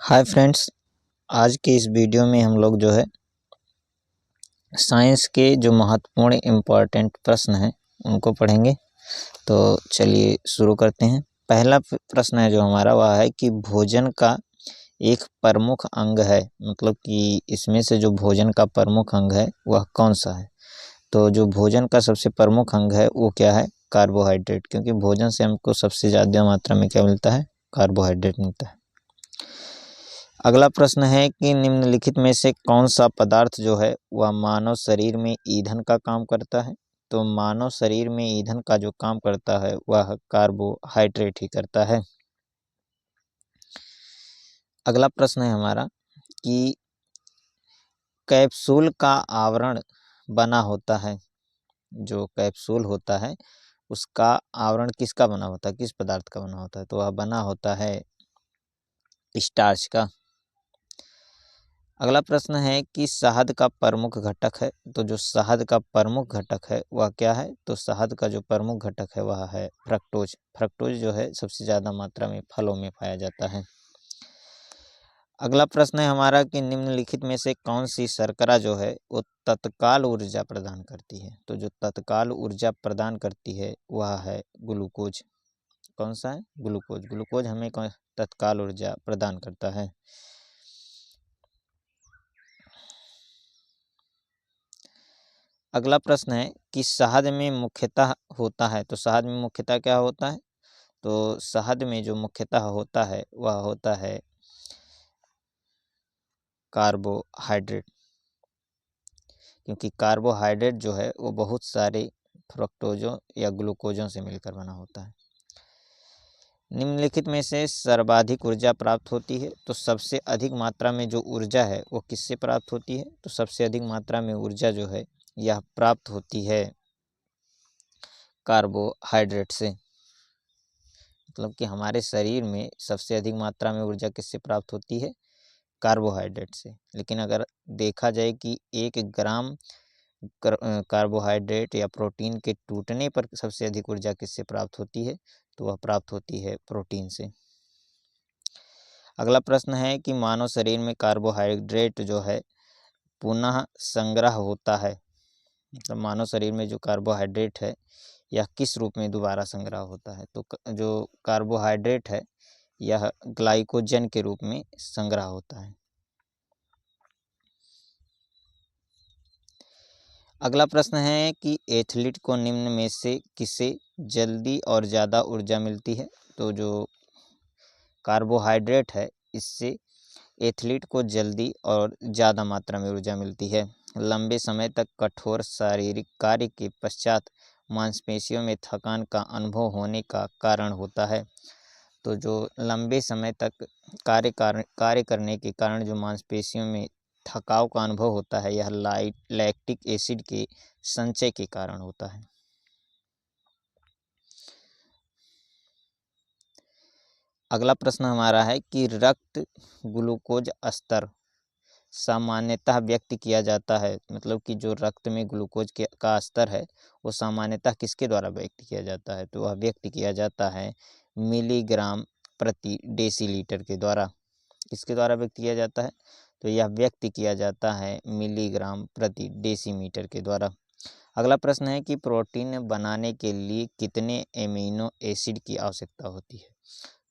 Hi friends, आज के इस वीडियो में हम लोग जो है साइंस के जो महत्वपूर्ण इम्पॉर्टेंट प्रश्न हैं उनको पढ़ेंगे। तो चलिए शुरू करते हैं। पहला प्रश्न है जो हमारा वह है कि भोजन का एक प्रमुख अंग है, मतलब कि इसमें से जो भोजन का प्रमुख अंग है वह कौन सा है। तो जो भोजन का सबसे प्रमुख अंग है वो क्या है? कार्बोहाइड्रेट, क्योंकि भोजन से हमको सबसे ज़्यादा मात्रा में क्या मिलता है? कार्बोहाइड्रेट मिलता है। अगला प्रश्न है कि निम्नलिखित में से कौन सा पदार्थ जो है वह मानव शरीर में ईंधन का काम करता है। तो मानव शरीर में ईंधन का जो काम करता है वह कार्बोहाइड्रेट ही करता है। अगला प्रश्न है हमारा कि कैप्सूल का आवरण बना होता है। जो कैप्सूल होता है उसका आवरण किसका बना होता है, किस पदार्थ का बना होता है? तो वह बना होता है स्टार्च का। अगला प्रश्न है कि शहद का प्रमुख घटक है। तो जो शहद का प्रमुख घटक है वह क्या है? तो शहद का जो प्रमुख घटक है वह है फ्रक्टोज। फ्रक्टोज जो है सबसे ज़्यादा मात्रा में फलों में पाया जाता है। अगला प्रश्न है हमारा कि निम्नलिखित में से कौन सी शर्करा जो है वो तत्काल ऊर्जा प्रदान करती है। तो जो तत्काल ऊर्जा प्रदान करती है वह है ग्लूकोज। कौन सा है? ग्लूकोज। ग्लूकोज हमें तत्काल ऊर्जा प्रदान करता है। अगला प्रश्न है कि शहद में मुख्यतः होता है। तो शहद में मुख्यतः क्या होता है? तो शहद में जो मुख्यतः होता है वह होता है कार्बोहाइड्रेट, क्योंकि कार्बोहाइड्रेट जो है वो बहुत सारे फ्रक्टोजों या ग्लूकोजों से मिलकर बना होता है। निम्नलिखित में से सर्वाधिक ऊर्जा प्राप्त होती है। तो सबसे अधिक मात्रा में जो ऊर्जा है वो किससे प्राप्त होती है? तो सबसे अधिक मात्रा में ऊर्जा जो है यह प्राप्त होती है कार्बोहाइड्रेट से। मतलब कि हमारे शरीर में सबसे अधिक मात्रा में ऊर्जा किससे प्राप्त होती है? कार्बोहाइड्रेट से। लेकिन अगर देखा जाए कि 1 ग्राम कार्बोहाइड्रेट या प्रोटीन के टूटने पर सबसे अधिक ऊर्जा किससे प्राप्त होती है? तो वह प्राप्त होती है प्रोटीन से। अगला प्रश्न है कि मानव शरीर में कार्बोहाइड्रेट जो है पुनः संग्रह होता है। मतलब मानव शरीर में जो कार्बोहाइड्रेट है यह किस रूप में दोबारा संग्रह होता है? तो जो कार्बोहाइड्रेट है यह ग्लाइकोजन के रूप में संग्रह होता है। अगला प्रश्न है कि एथलीट को निम्न में से किसे जल्दी और ज़्यादा ऊर्जा मिलती है? तो जो कार्बोहाइड्रेट है इससे एथलीट को जल्दी और ज़्यादा मात्रा में ऊर्जा मिलती है। लंबे समय तक कठोर शारीरिक कार्य के पश्चात मांसपेशियों में थकान का अनुभव होने का कारण होता है। तो जो लंबे समय तक कार्य करने के कारण जो मांसपेशियों में थकाव का अनुभव होता है यह लैक्टिक एसिड के संचय के कारण होता है। अगला प्रश्न हमारा है कि रक्त ग्लूकोज स्तर सामान्यतः व्यक्त किया जाता है। मतलब कि जो रक्त में ग्लूकोज का स्तर है वो सामान्यतः किसके द्वारा व्यक्त किया जाता है? तो वह व्यक्त किया जाता है मिलीग्राम प्रति डेसीलीटर के द्वारा। किसके द्वारा व्यक्त किया जाता है? तो यह व्यक्त किया जाता है मिलीग्राम प्रति डेसीमीटर के द्वारा। अगला प्रश्न है कि प्रोटीन बनाने के लिए कितने एमिनो एसिड की आवश्यकता होती है?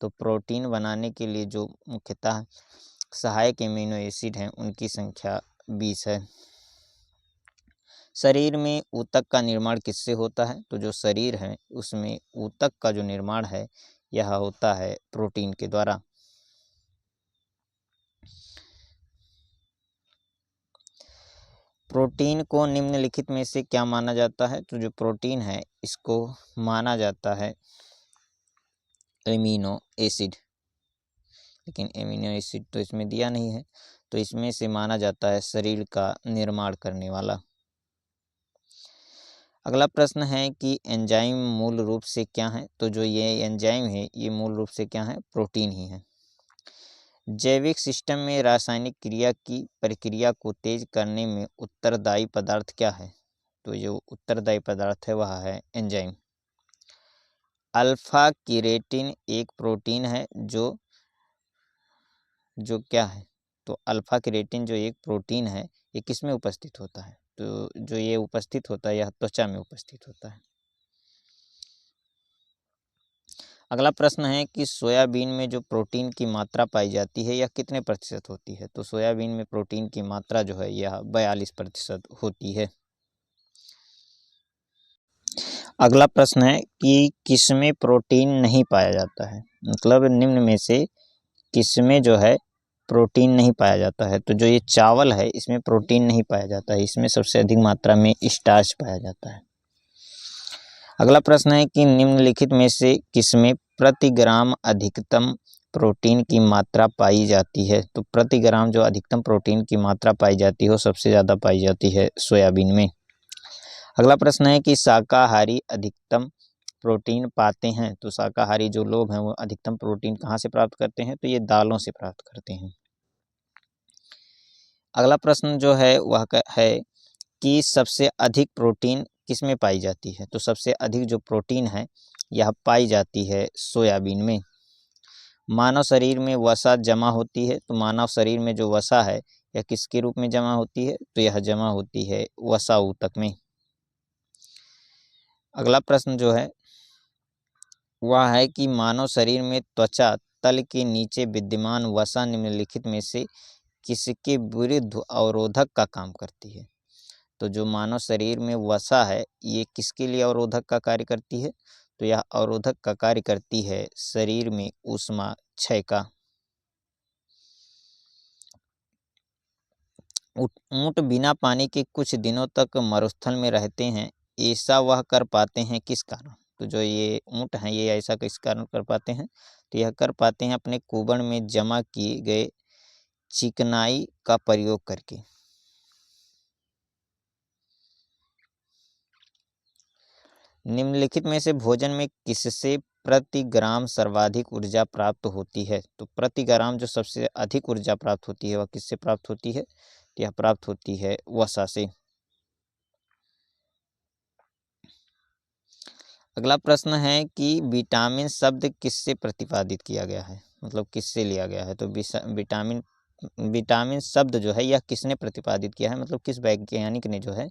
तो प्रोटीन बनाने के लिए जो मुख्यतः सहायक एमिनो एसिड हैं उनकी संख्या 20 है। शरीर में ऊतक का निर्माण किससे होता है? तो जो शरीर है उसमें ऊतक का जो निर्माण है यह होता है प्रोटीन के द्वारा। प्रोटीन को निम्नलिखित में से क्या माना जाता है? तो जो प्रोटीन है इसको माना जाता है एमिनो एसिड, लेकिन एमिनो एसिड तो इसमें दिया नहीं है। तो इसमें से माना जाता है शरीर का निर्माण करने वाला। अगला प्रश्न है कि एंजाइम मूल रूप से क्या है? तो जो ये एंजाइम है ये मूल रूप से क्या है? प्रोटीन ही है। जैविक सिस्टम में रासायनिक क्रिया की प्रक्रिया को तेज करने में उत्तरदायी पदार्थ क्या है? तो जो उत्तरदायी पदार्थ है वह है एंजाइम। अल्फा केरेटिन एक प्रोटीन है जो जो क्या है, तो अल्फा केराटिन जो एक प्रोटीन है, ये किस में उपस्थित होता है, तो जो ये उपस्थित होता है यह त्वचा में उपस्थित होता है। अगला प्रश्न है कि सोयाबीन में जो प्रोटीन की मात्रा पाई जाती है यह कितने प्रतिशत होती है, तो सोयाबीन में प्रोटीन की मात्रा जो है यह 42% होती है। अगला प्रश्न है कि किसमें प्रोटीन नहीं पाया जाता है, मतलब निम्न में से किसमें जो है प्रोटीन नहीं पाया जाता है, तो जो ये चावल है इसमें प्रोटीन नहीं पाया जाता है, इसमें सबसे अधिक मात्रा में स्टार्च पाया जाता है। अगला प्रश्न है कि निम्नलिखित में से किसमें प्रति ग्राम अधिकतम प्रोटीन की मात्रा पाई जाती है, तो प्रति ग्राम जो अधिकतम प्रोटीन की मात्रा पाई जाती है वो सबसे ज़्यादा पाई जाती है सोयाबीन में। अगला प्रश्न है कि शाकाहारी अधिकतम प्रोटीन पाते हैं, तो शाकाहारी जो लोग हैं वो अधिकतम प्रोटीन कहाँ से प्राप्त करते हैं, तो ये दालों से प्राप्त करते हैं। अगला प्रश्न जो है वह है कि सबसे अधिक प्रोटीन किसमें पाई जाती है, तो सबसे अधिक जो प्रोटीन है यह पाई जाती है सोयाबीन में। मानव शरीर में वसा जमा होती है, तो मानव शरीर में जो वसा है यह किसके रूप में जमा होती है, तो यह जमा होती है वसा ऊतक में। अगला प्रश्न जो है वह है कि मानव शरीर में त्वचा तल के नीचे विद्यमान वसा निम्नलिखित में से किसके विरुद्ध अवरोधक का काम करती है, तो जो मानव शरीर में वसा है ये किसके लिए अवरोधक का कार्य करती है, तो यह अवरोधक का कार्य करती है शरीर में ऊष्मा क्षय का। ऊँट बिना पानी के कुछ दिनों तक मरुस्थल में रहते हैं, ऐसा वह कर पाते हैं किस कारण, तो जो ये ऊँट हैं ये ऐसा किस कारण कर पाते हैं, तो यह कर पाते हैं अपने कुबड़ में जमा किए गए चिकनाई का प्रयोग करके। निम्नलिखित में से भोजन में किससे प्रति ग्राम सर्वाधिक ऊर्जा प्राप्त होती है, तो प्रति ग्राम जो सबसे अधिक ऊर्जा प्राप्त होती है वह किससे प्राप्त होती है, तो यह प्राप्त होती है वसा से। अगला प्रश्न है कि विटामिन शब्द किससे प्रतिपादित किया गया है, मतलब किससे लिया गया है, तो विटामिन विटामिन शब्द जो है यह किसने प्रतिपादित किया है, मतलब किस वैज्ञानिक ने जो है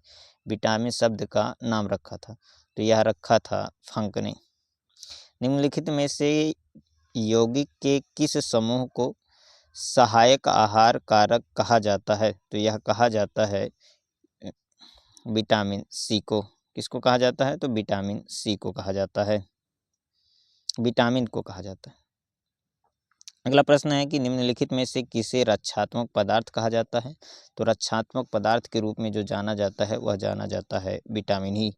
विटामिन शब्द का नाम रखा था, तो यह रखा था फंक ने। निम्नलिखित में से यौगिक के किस समूह को सहायक आहार कारक कहा जाता है, तो यह कहा जाता है विटामिन सी को। किसको कहा जाता है, तो विटामिन सी को कहा जाता है, विटामिन को कहा जाता है। अगला प्रश्न है कि निम्नलिखित में से किसे रक्षात्मक पदार्थ कहा जाता है, तो रक्षात्मक पदार्थ के रूप में जो जाना जाता है वह जाना जाता है विटामिन ई।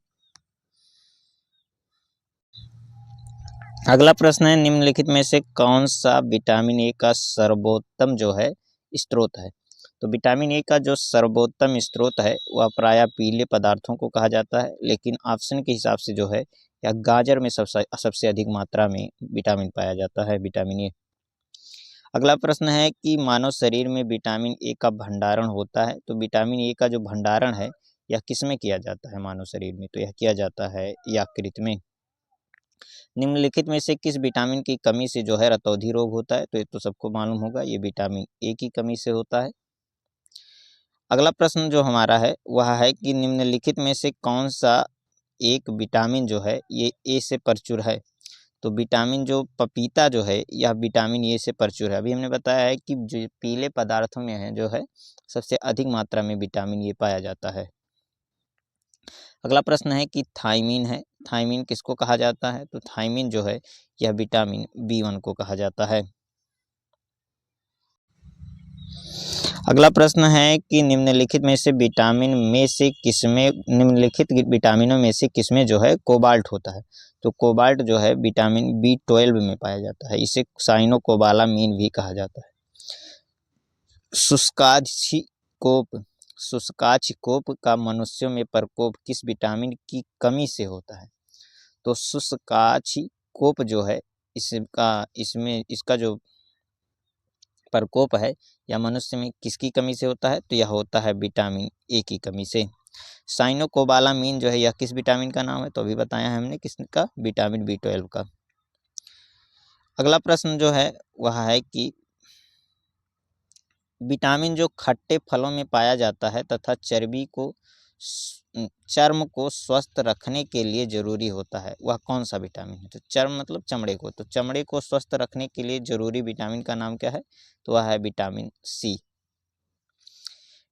अगला प्रश्न है निम्नलिखित में से कौन सा विटामिन ए का सर्वोत्तम जो है स्रोत है, तो विटामिन ए का जो सर्वोत्तम स्रोत है वह प्रायः पीले पदार्थों को कहा जाता है, लेकिन ऑप्शन के हिसाब से जो है या गाजर में सबसे अधिक मात्रा में विटामिन पाया जाता है, विटामिन ए। अगला प्रश्न है कि मानव शरीर में विटामिन ए का भंडारण होता है, तो विटामिन ए का जो भंडारण है यह किस में किया जाता है मानव शरीर में, तो यह किया जाता है यकृत में। निम्नलिखित में से किस विटामिन की कमी से जो है रतौंधी रोग होता है, तो ये तो सबको मालूम होगा, ये विटामिन ए की कमी से होता है। अगला प्रश्न जो हमारा है वह है कि निम्नलिखित में से कौन सा एक विटामिन जो है ये ए से प्रचुर है, तो विटामिन जो पपीता जो है यह विटामिन ए से प्रचुर है। अभी हमने बताया है कि जो पीले पदार्थों में है जो है सबसे अधिक मात्रा में विटामिन ए पाया जाता है। अगला प्रश्न है कि थायमीन है, थायमीन किसको कहा जाता है, तो थायमीन जो है यह विटामिन B1 को कहा जाता है। अगला प्रश्न है कि निम्नलिखित में से विटामिन में से किसमें निम्नलिखित विटामिनों में से किसमें जो है कोबाल्ट होता है, तो कोबाल्ट जो है विटामिन B12 में पाया जाता है, इसे साइनोकोबालामीन भी कहा जाता है। शुष्काचिकोप का मनुष्यों में प्रकोप किस विटामिन की कमी से होता है, तो शुष्काचिकोप जो है इसका जो प्रकोप है या मनुष्य में किसकी कमी से होता है, तो यह होता है विटामिन ए की कमी से। साइनोकोबालामीन जो है यह किस विटामिन का नाम है, तो अभी बताया है हमने किसका, विटामिन B12 का। अगला प्रश्न जो है वह है कि विटामिन जो खट्टे फलों में पाया जाता है तथा चर्म को स्वस्थ रखने के लिए जरूरी होता है, वह कौन सा विटामिन है? तो चर्म मतलब चमड़े को, तो चमड़े को स्वस्थ रखने के लिए जरूरी विटामिन का नाम क्या है? तो वह है विटामिन सी।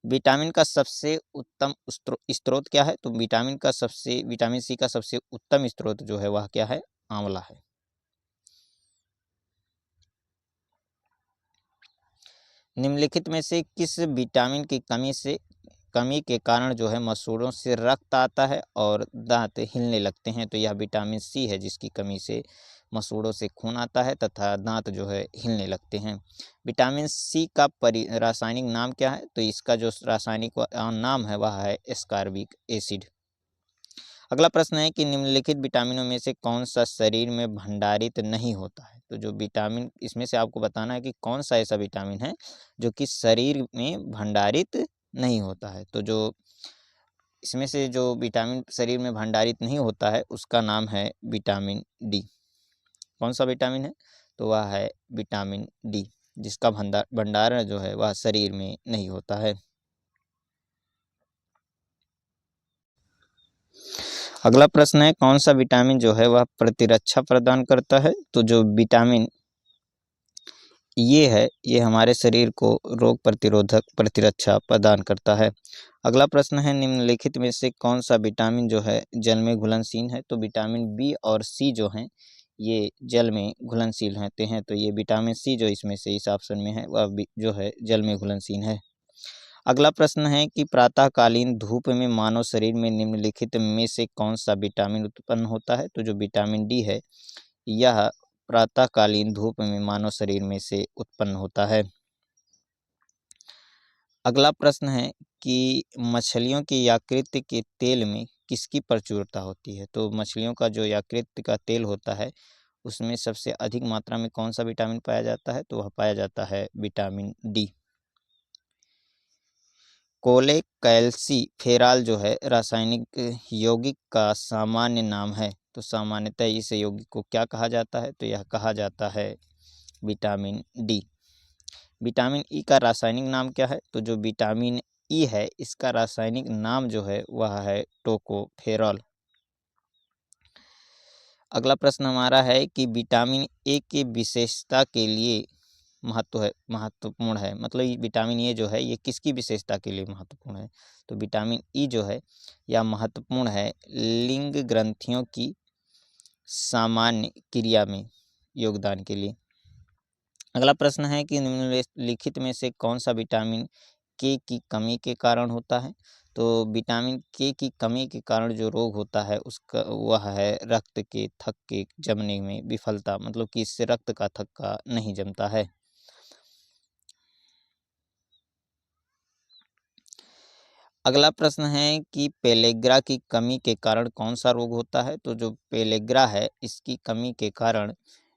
विटामिन का सबसे उत्तम स्रोत क्या है? तो विटामिन सी का सबसे उत्तम स्रोत जो है वह क्या है? आंवला है। निम्नलिखित में से किस विटामिन की कमी के कारण जो है मसूड़ों से रक्त आता है और दांत हिलने लगते हैं? तो यह विटामिन सी है जिसकी कमी से मसूड़ों से खून आता है तथा दांत जो है हिलने लगते हैं। विटामिन सी का रासायनिक नाम क्या है? तो इसका जो रासायनिक नाम है वह है एस्कॉर्बिक एसिड। अगला प्रश्न है कि निम्नलिखित विटामिनों में से कौन सा शरीर में भंडारित नहीं होता है? तो जो विटामिन, इसमें से आपको बताना है कि कौन सा ऐसा विटामिन है जो कि शरीर में भंडारित नहीं होता है। तो जो इसमें से जो विटामिन शरीर में भंडारित नहीं होता है उसका नाम है विटामिन डी। कौन सा विटामिन है? तो वह है विटामिन डी, जिसका भंडारण जो है वह शरीर में नहीं होता है। अगला प्रश्न है कौन सा विटामिन जो है वह प्रतिरक्षा प्रदान करता है? तो जो विटामिन ये है, ये हमारे शरीर को रोग प्रतिरोधक प्रतिरक्षा प्रदान करता है। अगला प्रश्न है निम्नलिखित में से कौन सा विटामिन जो है जल में घुलनशील है? तो विटामिन बी और सी जो हैं ये जल में घुलनशील होते हैं। तो ये विटामिन सी जो इसमें से इस ऑप्शन में है वह जो है जल में घुलनशील है। अगला प्रश्न है कि प्रातःकालीन धूप में मानव शरीर में निम्नलिखित में से कौन सा विटामिन उत्पन्न होता है? तो जो विटामिन डी है यह प्रातःकालीन धूप में मानव शरीर में से उत्पन्न होता है। अगला प्रश्न है कि मछलियों की यकृत के तेल में किसकी प्रचुरता होती है? तो मछलियों का जो यकृत का तेल होता है उसमें सबसे अधिक मात्रा में कौन सा विटामिन पाया जाता है? तो वह पाया जाता है विटामिन डी। कोलेकैल्सिफेरॉल जो है रासायनिक यौगिक का सामान्य नाम है। तो सामान्यतः इस यौगिक को क्या कहा जाता है? तो यह कहा जाता है विटामिन डी। विटामिन ई का रासायनिक नाम क्या है? तो जो विटामिन ई है इसका रासायनिक नाम जो है वह है टोकोफेरॉल। अगला प्रश्न हमारा है कि विटामिन ए की विशेषता के लिए महत्वपूर्ण है, मतलब ये विटामिन ए जो है ये किसकी विशेषता के लिए महत्वपूर्ण है? तो विटामिन ई जो है यह महत्वपूर्ण है लिंग ग्रंथियों की सामान्य क्रिया में योगदान के लिए। अगला प्रश्न है कि निम्नलिखित में से कौन सा विटामिन के की कमी के कारण होता है? तो विटामिन के की कमी के कारण जो रोग होता है उसका वह है रक्त के थक्के जमने में विफलता, मतलब कि इससे रक्त का थक्का नहीं जमता है। अगला प्रश्न है कि पेलेग्रा की कमी के कारण कौन सा रोग होता है? तो जो पेलेग्रा है इसकी कमी के कारण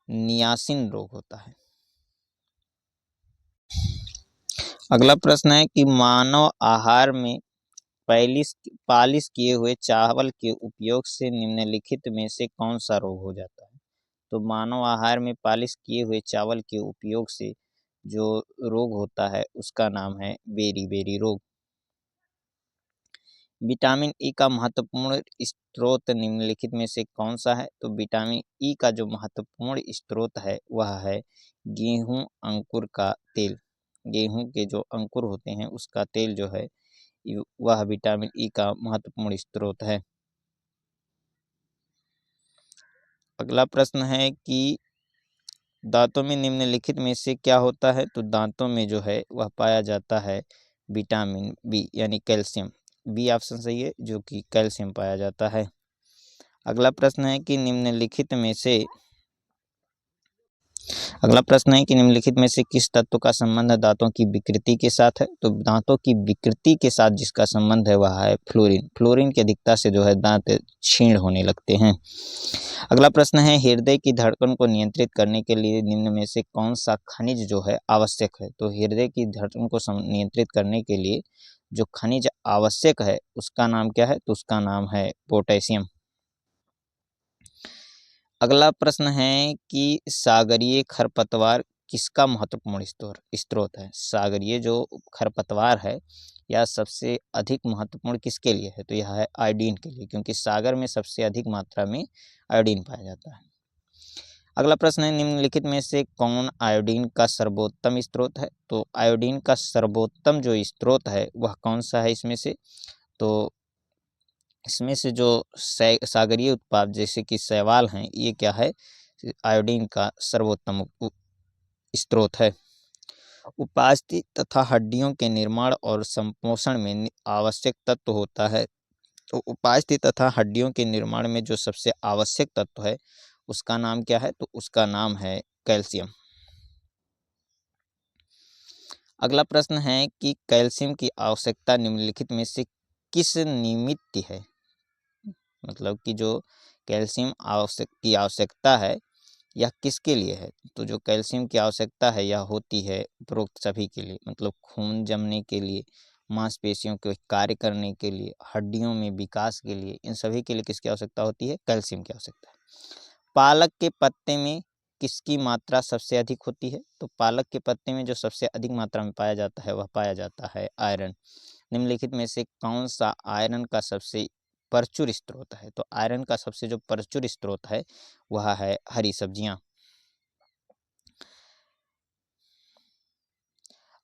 नियासिन रोग होता है। अगला प्रश्न है कि मानव आहार में पालिश किए हुए चावल के उपयोग से निम्नलिखित में से कौन सा रोग हो जाता है? तो मानव आहार में पालिश किए हुए चावल के उपयोग से जो रोग होता है उसका नाम है बेरी रोग। विटामिन ई का महत्वपूर्ण स्रोत निम्नलिखित में से कौन सा है? तो विटामिन ई का जो महत्वपूर्ण स्रोत है वह है गेहूं अंकुर का तेल। गेहूं के जो अंकुर होते हैं उसका तेल जो है वह विटामिन ई का महत्वपूर्ण स्रोत है। अगला प्रश्न है कि दांतों में निम्नलिखित में से क्या होता है? तो दांतों में जो है वह पाया जाता है विटामिन बी यानी कैल्शियम। बी ऑप्शन सही है, जो कि कैल्शियम पाया जाता है। अगला प्रश्न है कि निम्नलिखित में से किस तत्व का संबंध दांतों की विकृति के साथ है? तो दांतों की विकृति के साथ जिसका संबंध है वह है फ्लोरीन। फ्लोरीन की अधिकता से जो है दांत क्षीण होने लगते हैं। अगला प्रश्न है हृदय की धड़कन को नियंत्रित करने के लिए निम्न में से कौन सा खनिज जो है आवश्यक है? तो हृदय की धड़कन को नियंत्रित करने के लिए जो खनिज आवश्यक है उसका नाम क्या है? तो उसका नाम है पोटेशियम। अगला प्रश्न है कि सागरीय खरपतवार किसका महत्वपूर्ण स्रोत है? सागरीय जो खरपतवार है या सबसे अधिक महत्वपूर्ण किसके लिए है? तो यह है आयोडीन के लिए, क्योंकि सागर में सबसे अधिक मात्रा में आयोडीन पाया जाता है। अगला प्रश्न है, निम्नलिखित में से कौन आयोडीन का सर्वोत्तम स्रोत है? तो आयोडीन का सर्वोत्तम जो स्रोत है वह कौन सा है इसमें से? तो इसमें से जो सागरीय उत्पाद जैसे कि शैवाल हैं, ये क्या है? आयोडीन का सर्वोत्तम स्रोत है। उपास्थि तथा हड्डियों के निर्माण और संपोषण में आवश्यक तत्व होता है। तो उपास्थि तथा हड्डियों के निर्माण में जो सबसे आवश्यक तत्व है उसका नाम क्या है? तो उसका नाम है कैल्शियम। अगला प्रश्न है कि कैल्शियम की आवश्यकता निम्नलिखित में से किस निमित्त है? मतलब कि जो कैल्शियम की आवश्यकता है यह किसके लिए है? तो जो कैल्शियम की आवश्यकता है यह होती है उपरोक्त सभी के लिए, मतलब खून जमने के लिए, मांसपेशियों के कार्य करने के लिए, हड्डियों में विकास के लिए, इन सभी के लिए किसकी आवश्यकता होती है? कैल्शियम की आवश्यकता है। पालक के पत्ते में किसकी मात्रा सबसे अधिक होती है? तो पालक के पत्ते में जो सबसे अधिक मात्रा में पाया जाता है वह पाया जाता है आयरन। निम्नलिखित में से कौन सा आयरन का सबसे प्रचुर स्रोत है? तो आयरन का सबसे जो प्रचुर स्रोत है वह है हरी सब्जियां।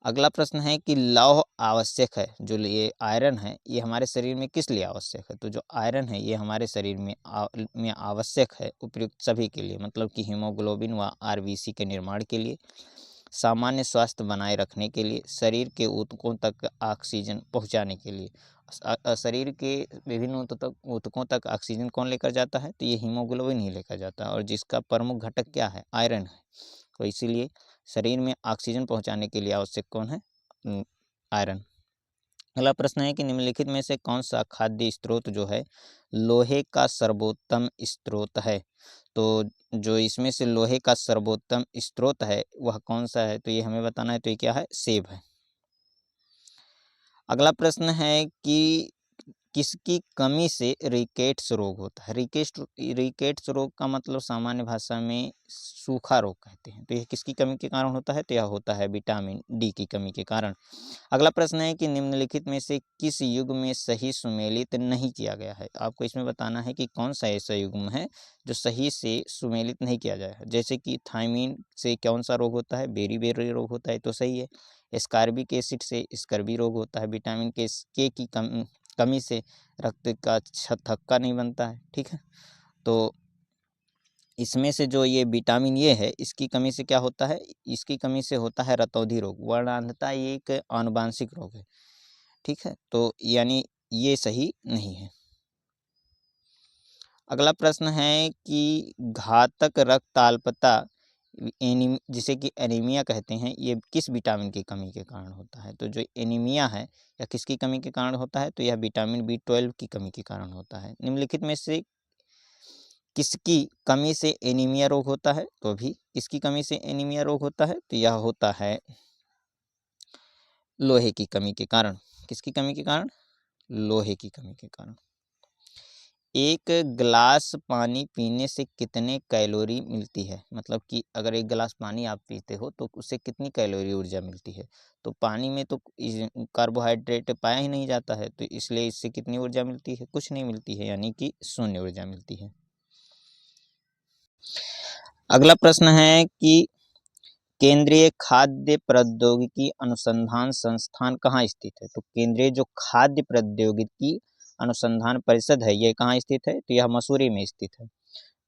अगला प्रश्न है कि लौह आवश्यक है, जो ये आयरन है ये हमारे शरीर में किस लिए आवश्यक है? तो जो आयरन है ये हमारे शरीर में आवश्यक है उपयुक्त सभी के लिए, मतलब कि हीमोग्लोबिन व आरबीसी के निर्माण के लिए, सामान्य स्वास्थ्य बनाए रखने के लिए, शरीर के ऊतकों तक ऑक्सीजन पहुंचाने के लिए। शरीर के विभिन्न ऊतकों तक ऑक्सीजन कौन लेकर जाता है? तो ये हीमोग्लोबिन ही लेकर जाता है, और जिसका प्रमुख घटक क्या है? आयरन है। तो इसीलिए शरीर में ऑक्सीजन पहुंचाने के लिए आवश्यक कौन है? आयरन। अगला प्रश्न है कि निम्नलिखित में से कौन सा खाद्य स्रोत जो है लोहे का सर्वोत्तम स्रोत है? तो जो इसमें से लोहे का सर्वोत्तम स्रोत है वह कौन सा है? तो ये हमें बताना है। तो ये क्या है? सेब है। अगला प्रश्न है कि किसकी कमी से रिकेट्स रोग होता है? रिकेट्स रोग का मतलब सामान्य भाषा में सूखा रोग कहते हैं। तो यह किसकी कमी के कारण होता है? तो यह होता है विटामिन डी की कमी के कारण। अगला प्रश्न है कि निम्नलिखित में से किस युग्म में सही सुमेलित नहीं किया गया है? आपको इसमें बताना है कि कौन सा ऐसा युग्म है जो सही से सुमेलित नहीं किया गया है। जैसे कि थायमीन से कौन सा रोग होता है? बेरी रोग होता है, तो सही है। एस्कॉर्बिक एसिड से स्कर्वी रोग होता है। विटामिन के की कमी से रक्त का थक्का नहीं बनता है। ठीक है, तो इसमें से जो ये विटामिन ए है इसकी कमी से क्या होता है? इसकी कमी से होता है रतौंधी रोग। वर्णांधता ये एक आनुवांशिक रोग है। ठीक है, तो यानी ये सही नहीं है। अगला प्रश्न है कि घातक रक्ताल्पता जिसे कि एनीमिया कहते हैं, ये किस विटामिन की कमी के कारण होता है? तो जो एनीमिया है या किसकी कमी के कारण होता है? तो यह विटामिन B12 की कमी के कारण होता है। निम्नलिखित में से किसकी कमी से एनीमिया रोग होता है? तो भी किसकी कमी से एनीमिया रोग होता है? तो यह होता है लोहे की कमी के कारण। किसकी कमी के कारण? लोहे की कमी के कारण। एक गिलास पानी पीने से कितने कैलोरी मिलती है? मतलब कि अगर एक गिलास पानी आप पीते हो तो उससे कितनी कैलोरी ऊर्जा मिलती है? तो पानी में तो कार्बोहाइड्रेट पाया ही नहीं जाता है, तो इसलिए इससे कितनी ऊर्जा मिलती है? कुछ नहीं मिलती है, यानी कि शून्य ऊर्जा मिलती है। अगला प्रश्न है कि केंद्रीय खाद्य प्रौद्योगिकी अनुसंधान संस्थान कहाँ स्थित है? तो केंद्रीय जो खाद्य प्रौद्योगिकी अनुसंधान परिषद है ये कहाँ स्थित है? तो यह मसूरी में स्थित है।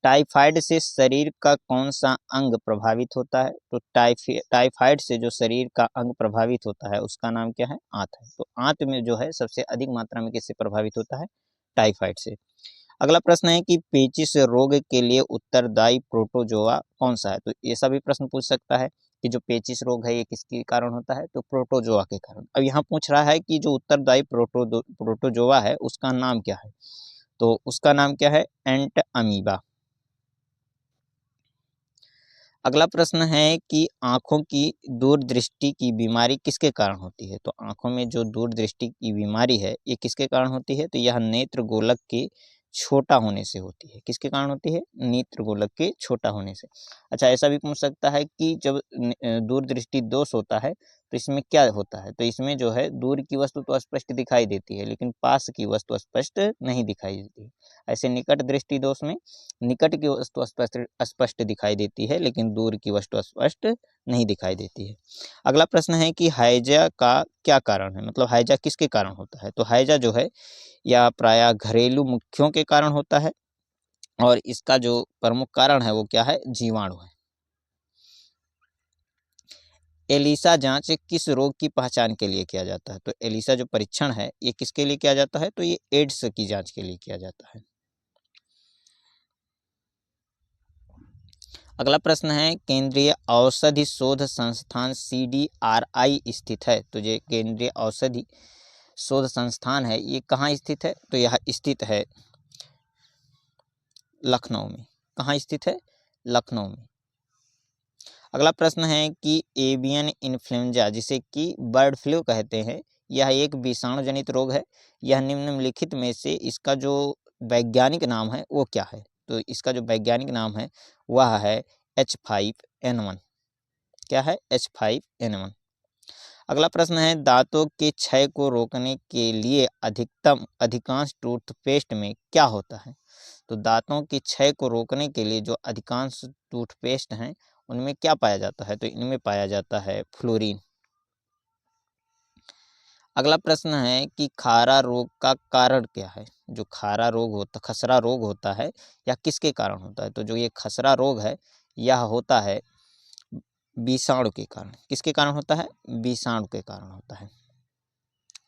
टाइफाइड से शरीर का कौन सा अंग प्रभावित होता है? तो टाइफाइड से जो शरीर का अंग प्रभावित होता है उसका नाम क्या है? आंत है। तो आंत में जो है सबसे अधिक मात्रा में किससे प्रभावित होता है? टाइफाइड से। अगला प्रश्न है कि पेचिश रोग के लिए उत्तरदायी प्रोटोजोआ कौन सा है? तो ऐसा भी प्रश्न पूछ सकता है कि जो पेचिश रोग है ये किसके कारण होता है? तो प्रोटोजोआ के कारण। अब यहाँ पूछ रहा है कि जो उत्तरदायी प्रोटोजोआ है उसका नाम क्या है? तो उसका नाम क्या है? एंट अमीबा। अगला प्रश्न है कि आंखों की दूरदृष्टि की बीमारी किसके कारण होती है? तो आंखों में जो दूरदृष्टि की बीमारी है ये किसके कारण होती है? तो यह नेत्र गोलक के छोटा होने से होती है। किसके कारण होती है? नेत्र गोलक के छोटा होने से। अच्छा, ऐसा भी पूछ सकता है कि जब दूरदृष्टि दोष होता है तो इसमें क्या होता है? तो इसमें जो है दूर की वस्तु तो स्पष्ट दिखाई देती है, लेकिन पास की वस्तु स्पष्ट नहीं दिखाई देती है। ऐसे निकट दृष्टि दोष में निकट की वस्तु स्पष्ट दिखाई देती है, लेकिन दूर की वस्तु स्पष्ट नहीं दिखाई देती है। अगला प्रश्न है कि हैजा का क्या कारण है? मतलब हैजा किसके कारण होता है? तो हैजा जो है या प्रायः घरेलू मुख्यों के कारण होता है, और इसका जो प्रमुख कारण है वो क्या है? जीवाणु है। एलिसा जांच किस रोग की पहचान के लिए किया जाता है? तो एलिसा जो परीक्षण है ये किसके लिए किया जाता है? तो ये एड्स की जांच के लिए किया जाता है। अगला प्रश्न है केंद्रीय औषधि शोध संस्थान CDRI स्थित है। तो ये केंद्रीय औषधि शोध संस्थान है, ये कहाँ स्थित है? तो यह स्थित है लखनऊ में। कहाँ स्थित है? लखनऊ में। अगला प्रश्न है कि एवियन इन्फ्लुएंजा, जिसे कि बर्ड फ्लू कहते हैं, यह एक विषाणु जनित रोग है। यह निम्नलिखित में से इसका जो वैज्ञानिक नाम है वो क्या है? तो इसका जो वैज्ञानिक नाम है वह है H5N1। क्या है? H5N1। अगला प्रश्न है दांतों के क्षय को रोकने के लिए अधिकांश टूथपेस्ट में क्या होता है? तो दांतों के क्षय को रोकने के लिए जो अधिकांश टूथपेस्ट हैं उनमें क्या पाया जाता है? तो इनमें पाया जाता है फ्लोरीन। अगला प्रश्न है कि खारा रोग का कारण क्या है? जो खारा रोग होता खसरा रोग होता है यह किसके कारण होता है? तो जो ये खसरा रोग है यह होता है विषाणु के कारण। किसके कारण होता है? विषाणु के कारण होता है।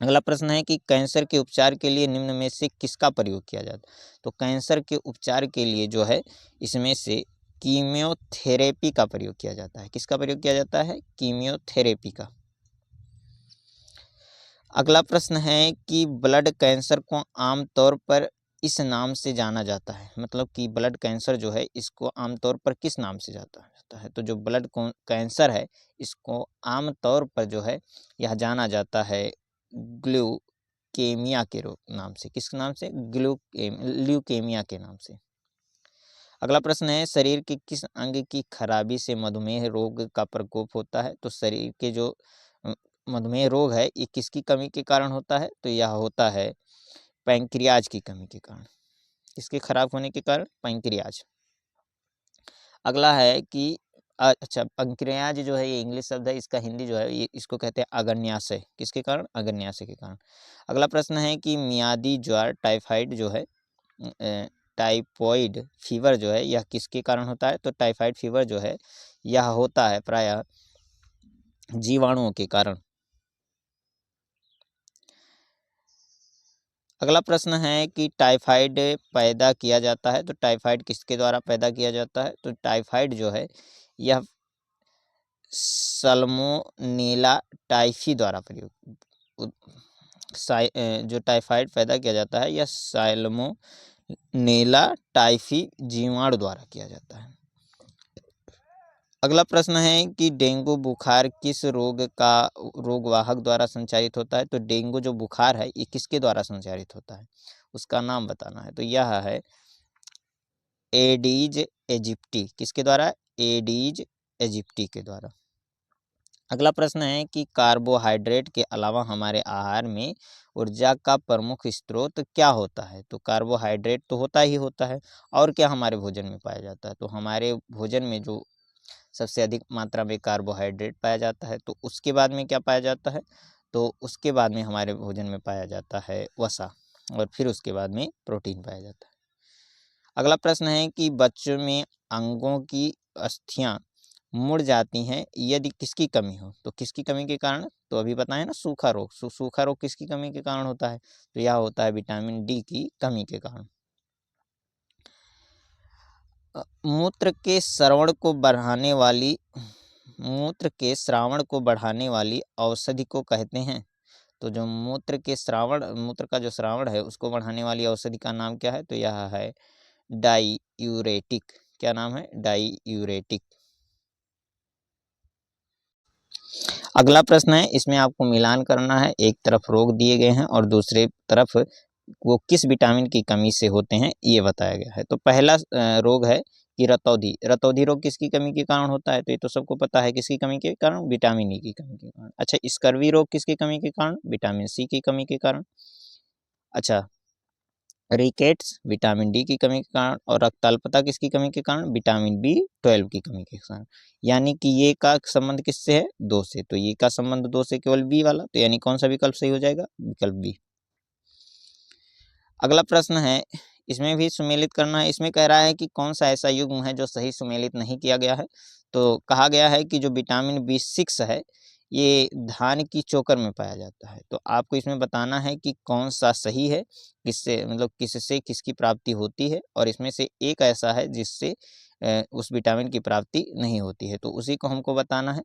अगला प्रश्न है कि कैंसर के उपचार के लिए निम्न में से किसका प्रयोग किया जाता है? तो कैंसर के उपचार के लिए जो है इसमें से कीमियोथेरेपी का प्रयोग किया जाता है। किसका प्रयोग किया जाता है? कीमियोथेरेपी का। अगला प्रश्न है कि ब्लड कैंसर को आमतौर पर इस नाम से जाना जाता है। मतलब कि ब्लड कैंसर जो है इसको आमतौर पर किस नाम से जाता है? तो जो ब्लड कैंसर है इसको आमतौर पर जो है यह जाना जाता है ग्लूकेमिया के नाम से। किस नाम से? ल्यूकेमिया के नाम से। अगला प्रश्न है शरीर के किस अंग की खराबी से मधुमेह रोग का प्रकोप होता है? तो शरीर के जो मधुमेह रोग है ये किसकी कमी के कारण होता है? तो यह होता है पैंक्रियाज की कमी के कारण। किसके खराब होने के कारण? पैंक्रियाज। अगला है कि अच्छा, पैंक्रियाज जो है ये इंग्लिश शब्द है, इसका हिंदी जो है ये इसको कहते हैं अग्न्याशय। किसके कारण? अग्न्याशय के कारण। अगला प्रश्न है कि मियादी ज्वर टाइफाइड जो है टाइफॉइड फीवर जो है यह किसके कारण होता है? तो टाइफाइड फीवर जो है यह होता है प्रायः जीवाणुओं के कारण। अगला प्रश्न है कि टाइफाइड पैदा किया जाता है, तो टाइफाइड किसके द्वारा पैदा किया जाता है? तो टाइफाइड जो है यह सल्मोनेला टाइफी द्वारा जो टाइफाइड पैदा किया जाता है यह सल्मोनेला टाइफी जीवाणु द्वारा किया जाता है। अगला प्रश्न है कि डेंगू बुखार किस रोगवाहक द्वारा संचारित होता है? तो डेंगू जो बुखार है ये किसके द्वारा संचारित होता है? उसका नाम बताना है। तो यह है एडीज एजिप्टी। किसके द्वारा? एडीज एजिप्टी के द्वारा। अगला प्रश्न है कि कार्बोहाइड्रेट के अलावा हमारे आहार में ऊर्जा का प्रमुख स्रोत क्या होता है? तो कार्बोहाइड्रेट तो होता ही होता है, और क्या हमारे भोजन में पाया जाता है? तो हमारे भोजन में जो सबसे अधिक मात्रा में कार्बोहाइड्रेट पाया जाता है, तो उसके बाद में क्या पाया जाता है? तो उसके बाद में हमारे भोजन में पाया जाता है वसा, और फिर उसके बाद में प्रोटीन पाया जाता है। अगला प्रश्न है कि बच्चों में अंगों की अस्थियां मुड़ जाती हैं यदि किसकी कमी हो? तो किसकी कमी के कारण? तो अभी बताएं ना, सूखा रोग। सूखा रोग किसकी कमी के कारण होता है? तो यह होता है विटामिन डी की कमी के कारण। मूत्र के स्रावण को बढ़ाने वाली औषधि को कहते हैं। तो जो मूत्र का जो स्रावण है उसको बढ़ाने वाली औषधि का नाम क्या है? तो यह है डाईयूरेटिक। क्या नाम है? डाईयूरेटिक। अगला प्रश्न है, इसमें आपको मिलान करना है। एक तरफ रोग दिए गए हैं और दूसरे तरफ वो किस विटामिन की कमी से होते हैं ये बताया गया है। तो पहला रोग है कि रतौंधी। रतौंधी रोग किसकी कमी के कारण होता है? तो ये तो सबको पता है, किसकी कमी के कारण? विटामिन ई की कमी के कारण। अच्छा, स्कर्वी रोग किसकी कमी के कारण? विटामिन सी की कमी के कारण। अच्छा, रिकेट्स विटामिन डी की कमी के कारण, और रक्ताल्पता किसकी कमी के कारण? विटामिन बी 12 की कमी के कारण। यानी कि ये का संबंध किससे है? 2 से। तो ये का संबंध 2 से, केवल बी वाला। तो यानी कौन सा विकल्प सही हो जाएगा? विकल्प बी। अगला प्रश्न है, इसमें भी सुमेलित करना है। इसमें कह रहा है कि कौन सा ऐसा युग्म है जो सही सुमेलित नहीं किया गया है? तो कहा गया है कि जो विटामिन बी6 है, ये धान की चोकर में पाया जाता है। तो आपको इसमें बताना है कि कौन सा सही है, किससे मतलब किससे किसकी प्राप्ति होती है, और इसमें से एक ऐसा है जिससे उस विटामिन की प्राप्ति नहीं होती है, तो उसी को हमको बताना है।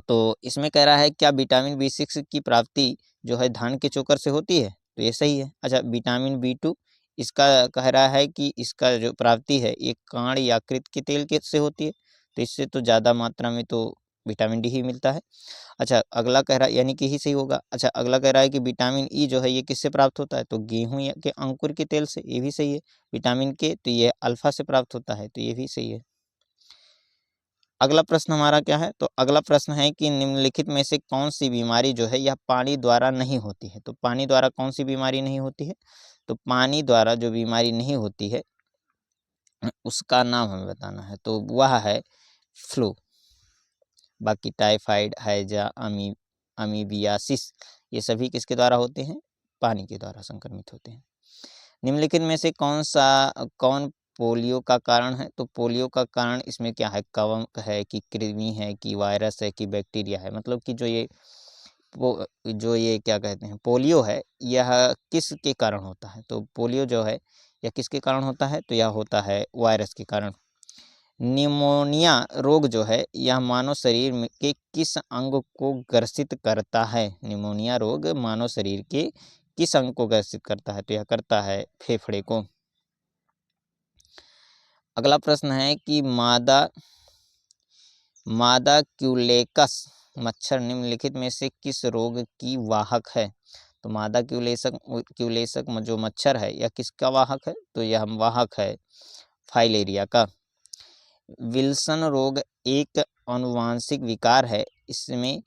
तो इसमें कह रहा है क्या विटामिन बी6 की प्राप्ति जो है धान के चोकर से होती है? तो ये सही है। अच्छा, विटामिन बी2, इसका कह रहा है कि इसका जो प्राप्ति है ये कांड यकृत के तेल के से होती है। तो इससे तो ज़्यादा मात्रा में तो विटामिन डी ही मिलता है। अच्छा, अगला कह रहा है, यानी कि ही सही होगा। अच्छा, अगला कह रहा है कि विटामिन ई जो है ये किससे प्राप्त होता है? तो गेहूँ या के अंकुर के तेल से, ये भी सही है। विटामिन के, तो ये अल्फा से प्राप्त होता है, तो ये भी सही है। अगला प्रश्न हमारा क्या है? तो अगला प्रश्न है कि निम्नलिखित में से कौन सी बीमारी जो है यह पानी द्वारा नहीं होती है? तो पानी द्वारा कौन सी बीमारी नहीं होती है? तो पानी द्वारा जो बीमारी नहीं होती है उसका नाम हमें बताना है। तो वह है फ्लू। बाकी टाइफाइड, हैजा, अमीबियासिस, ये सभी किसके द्वारा होते हैं? पानी के द्वारा संक्रमित होते हैं। निम्नलिखित में से कौन पोलियो का कारण है? तो पोलियो का कारण इसमें क्या है? कवक है कि कृमि है कि वायरस है कि बैक्टीरिया है? मतलब कि जो ये क्या कहते हैं, पोलियो है, यह किसके कारण होता है? तो पोलियो जो है यह किसके कारण होता है? तो यह होता है वायरस के कारण। निमोनिया रोग जो है यह मानव शरीर के किस अंग को ग्रसित करता है? निमोनिया रोग मानव शरीर के किस अंग को ग्रसित करता है? तो यह करता है फेफड़े को। अगला प्रश्न है कि मादा क्यूलेकस मच्छर निम्नलिखित में से किस रोग की वाहक है? तो मादा क्यूलेसक जो मच्छर है यह किसका वाहक है? तो यह वाहक है फाइलेरिया का। विल्सन रोग एक आनुवांशिक विकार है। इसमें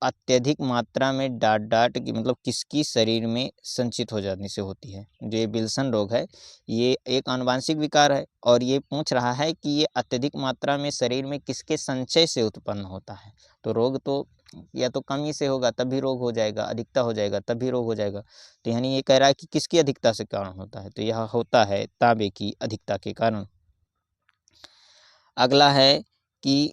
अत्यधिक मात्रा में डाट की मतलब किसकी शरीर में संचित हो जाने से होती है? जो ये विल्सन रोग है ये एक आनुवांशिक विकार है, और ये पूछ रहा है कि ये अत्यधिक मात्रा में शरीर में किसके संचय से उत्पन्न होता है? तो रोग तो या तो कमी से होगा तभी रोग हो जाएगा, अधिकता हो जाएगा तभी रोग हो जाएगा। तो यानी ये कह रहा है कि किसकी अधिकता से कारण होता है? तो यह होता है तांबे की अधिकता के कारण। अगला है कि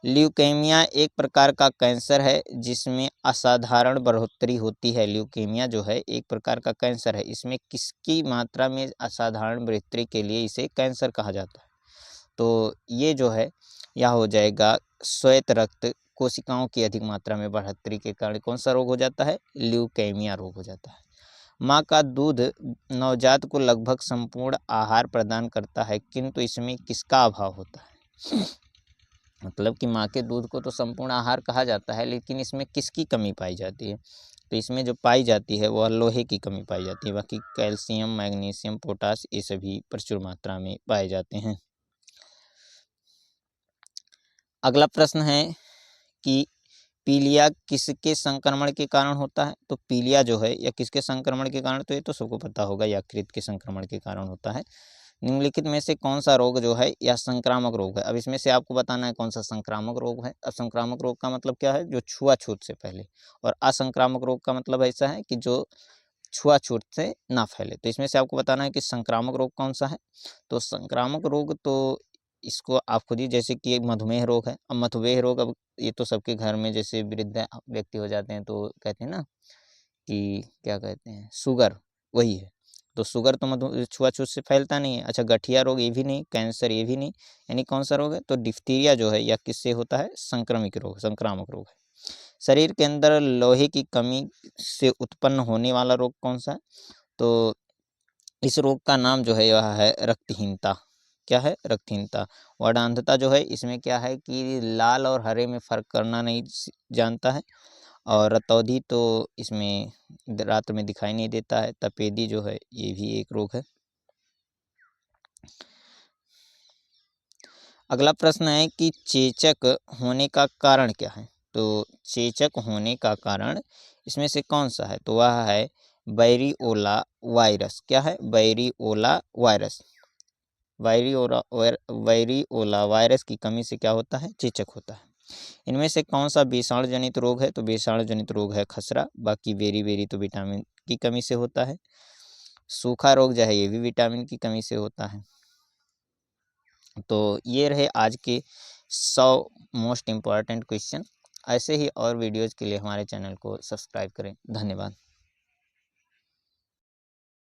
ल्यूकेमिया एक प्रकार का कैंसर है जिसमें असाधारण बढ़ोतरी होती है। ल्यूकेमिया जो है एक प्रकार का कैंसर है, इसमें किसकी मात्रा में असाधारण बढ़ोतरी के लिए इसे कैंसर कहा जाता है? तो ये जो है यह हो जाएगा श्वेत रक्त कोशिकाओं की अधिक मात्रा में बढ़ोतरी के कारण कौन सा रोग हो जाता है? ल्यूकेमिया रोग हो जाता है। माँ का दूध नवजात को लगभग संपूर्ण आहार प्रदान करता है, किंतु इसमें किसका अभाव होता है? मतलब कि माँ के दूध को तो संपूर्ण आहार कहा जाता है, लेकिन इसमें किसकी कमी पाई जाती है? तो इसमें जो पाई जाती है वह लोहे की कमी पाई जाती है। बाकी कैल्शियम, मैग्नीशियम, पोटास ये सभी प्रचुर मात्रा में पाए जाते हैं। अगला प्रश्न है कि पीलिया किसके संक्रमण के कारण होता है? तो पीलिया जो है यह किसके संक्रमण के कारण? तो ये तो सबको पता होगा, यकृत के संक्रमण के कारण होता है। निम्नलिखित में से कौन सा रोग जो है यह संक्रामक रोग है? अब इसमें से आपको बताना है कौन सा संक्रामक रोग है। अब संक्रामक रोग का मतलब क्या है? जो छुआछूत से पहले, और असंक्रामक रोग का मतलब ऐसा है कि जो छुआछूत से ना फैले। तो इसमें से आपको बताना है कि संक्रामक रोग कौन सा है। तो संक्रामक रोग तो इसको आप खुद ही, जैसे कि एक मधुमेह रोग है। अब मधुमेह रोग, अब ये तो सबके घर में जैसे वृद्ध व्यक्ति हो जाते हैं तो कहते हैं ना कि क्या कहते हैं, शुगर, वही है। तो शुगर तो छुआछूत से फैलता नहीं है। अच्छा, गठिया रोग ये भी नहीं, कैंसर ये भी नहीं, यानी कौन सा रोग है? तो डिप्थीरिया जो है यह किससे होता है? संक्रामक रोग है। शरीर के अंदर लोहे की कमी से उत्पन्न होने वाला रोग कौन सा है? तो इस रोग का नाम जो है वह है रक्तहीनता। क्या है? रक्तहीनता। वर्णांधता जो है इसमें क्या है कि लाल और हरे में फर्क करना नहीं जानता है, और रतौंधी तो इसमें रात में दिखाई नहीं देता है। तपेदी जो है ये भी एक रोग है। अगला प्रश्न है कि चेचक होने का कारण क्या है? तो चेचक होने का कारण इसमें से कौन सा है? तो वह है वेरिओला वायरस। क्या है? वेरिओला वायरस। वेरिओला वायरस की कमी से क्या होता है? चेचक होता है। इनमें से कौन सा विषाणु जनित रोग है? तो विषाणु जनित रोग है खसरा। बाकी बेरी तो विटामिन की कमी से होता है। सूखा रोग जो है ये भी विटामिन की कमी से होता है। तो ये रहे आज के 100 मोस्ट इम्पॉर्टेंट क्वेश्चन। ऐसे ही और वीडियोज़ के लिए हमारे चैनल को सब्सक्राइब करें। धन्यवाद।